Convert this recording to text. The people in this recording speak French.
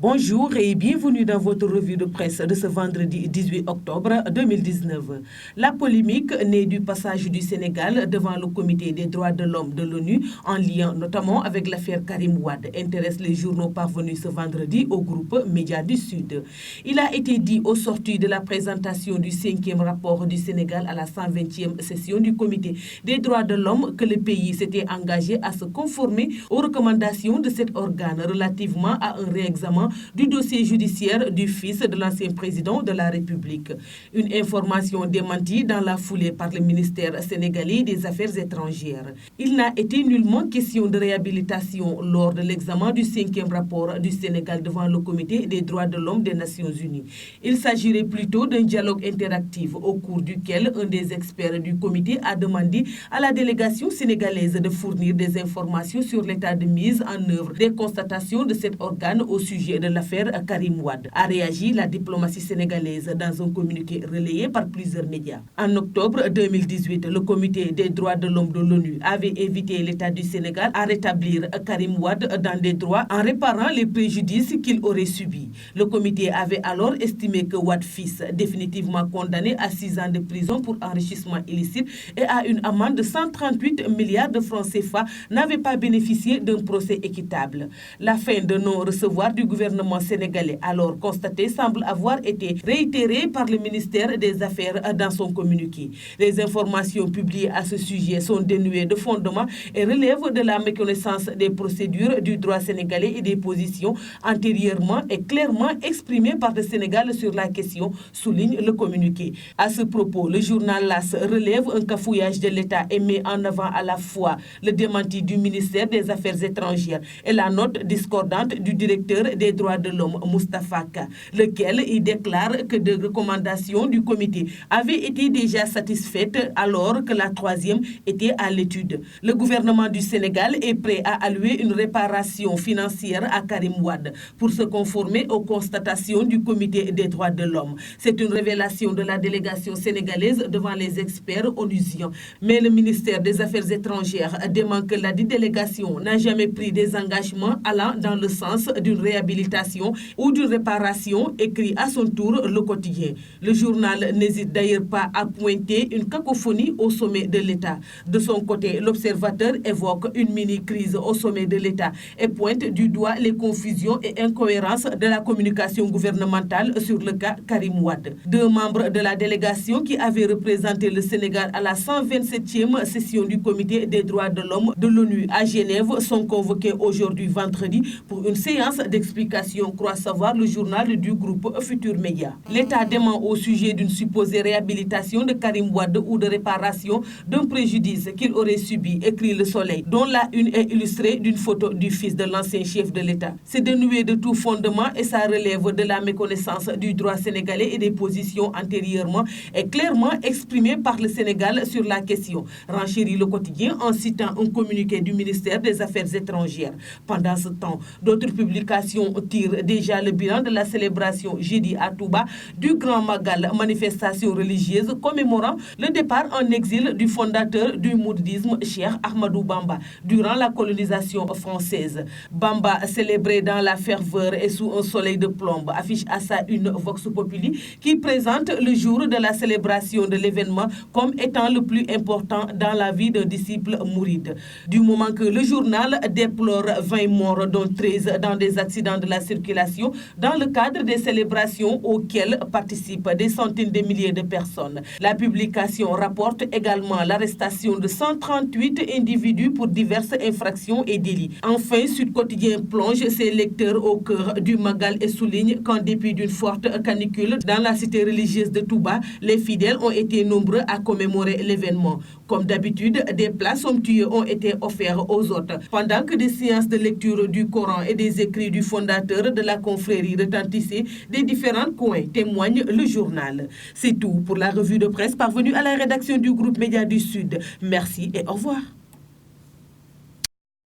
Bonjour et bienvenue dans votre revue de presse de ce vendredi 18 octobre 2019. La polémique née du passage du Sénégal devant le Comité des droits de l'homme de l'ONU, en lien notamment avec l'affaire Karim Wade, intéresse les journaux parvenus ce vendredi au groupe Médias du Sud. Il a été dit au sortir de la présentation du 5e rapport du Sénégal à la 120e session du Comité des droits de l'homme que le pays s'était engagé à se conformer aux recommandations de cet organe relativement à un réexamen du dossier judiciaire du fils de l'ancien président de la République. Une information démentie dans la foulée par le ministère sénégalais des Affaires étrangères. Il n'a été nullement question de réhabilitation lors de l'examen du 5e rapport du Sénégal devant le Comité des droits de l'homme des Nations Unies. Il s'agirait plutôt d'un dialogue interactif au cours duquel un des experts du comité a demandé à la délégation sénégalaise de fournir des informations sur l'état de mise en œuvre des constatations de cet organe au sujet de l'affaire Karim Wade. A réagi la diplomatie sénégalaise dans un communiqué relayé par plusieurs médias. En octobre 2018, le Comité des droits de l'homme de l'ONU avait invité l'État du Sénégal à rétablir Karim Wade dans des droits en réparant les préjudices qu'il aurait subis. Le comité avait alors estimé que Wade, fils, définitivement condamné à 6 ans de prison pour enrichissement illicite et à une amende de 138 milliards de francs CFA, n'avait pas bénéficié d'un procès équitable. La fin de non-recevoir du gouvernement sénégalais alors constaté semble avoir été réitérée par le ministère des Affaires dans son communiqué. Les informations publiées à ce sujet sont dénuées de fondement et relèvent de la méconnaissance des procédures du droit sénégalais et des positions antérieurement et clairement exprimées par le Sénégal sur la question, souligne le communiqué. À ce propos, le journal LAS relève un cafouillage de l'État et met en avant à la fois le démenti du ministère des Affaires étrangères et la note discordante du directeur des droits de l'homme, Moustapha Ka, lequel y déclare que des recommandations du comité avaient été déjà satisfaites alors que la 3e était à l'étude. Le gouvernement du Sénégal est prêt à allouer une réparation financière à Karim Wade pour se conformer aux constatations du comité des droits de l'homme. C'est une révélation de la délégation sénégalaise devant les experts onusiens. Mais le ministère des Affaires étrangères dément que la délégation n'a jamais pris des engagements allant dans le sens d'une réhabilitation ou d'une réparation, écrit à son tour le quotidien. Le journal n'hésite d'ailleurs pas à pointer une cacophonie au sommet de l'État. De son côté, l'Observateur évoque une mini-crise au sommet de l'État et pointe du doigt les confusions et incohérences de la communication gouvernementale sur le cas Karim Wade. 2 membres de la délégation qui avaient représenté le Sénégal à la 127e session du Comité des droits de l'homme de l'ONU à Genève sont convoqués aujourd'hui vendredi pour une séance d'explication, croit savoir le journal du groupe Futur Média. L'État dément au sujet d'une supposée réhabilitation de Karim Wade ou de réparation d'un préjudice qu'il aurait subi, écrit Le Soleil, dont la une est illustrée d'une photo du fils de l'ancien chef de l'État. C'est dénué de tout fondement et ça relève de la méconnaissance du droit sénégalais et des positions antérieurement et clairement exprimées par le Sénégal sur la question, renchérit le quotidien en citant un communiqué du ministère des Affaires étrangères. Pendant ce temps, d'autres publications tirent déjà le bilan de la célébration jeudi à Touba du Grand Magal, manifestation religieuse commémorant le départ en exil du fondateur du mouridisme, Cheikh Ahmadou Bamba, durant la colonisation française. Bamba, célébré dans la ferveur et sous un soleil de plomb, affiche à sa une Vox Populi qui présente le jour de la célébration de l'événement comme étant le plus important dans la vie d'un disciple mouride. Du moment que le journal déplore 20 morts, dont 13 dans des accidents de la circulation, dans le cadre des célébrations auxquelles participent des centaines de milliers de personnes. La publication rapporte également l'arrestation de 138 individus pour diverses infractions et délits. Enfin, Sud Quotidien plonge ses lecteurs au cœur du Magal et souligne qu'en dépit d'une forte canicule dans la cité religieuse de Touba, les fidèles ont été nombreux à commémorer l'événement. Comme d'habitude, des plats somptueux ont été offerts aux hôtes, pendant que des séances de lecture du Coran et des écrits du fondateur de la confrérie retentissaient des différents coins, témoigne le journal. C'est tout pour la revue de presse parvenue à la rédaction du groupe Médias du Sud. Merci et au revoir.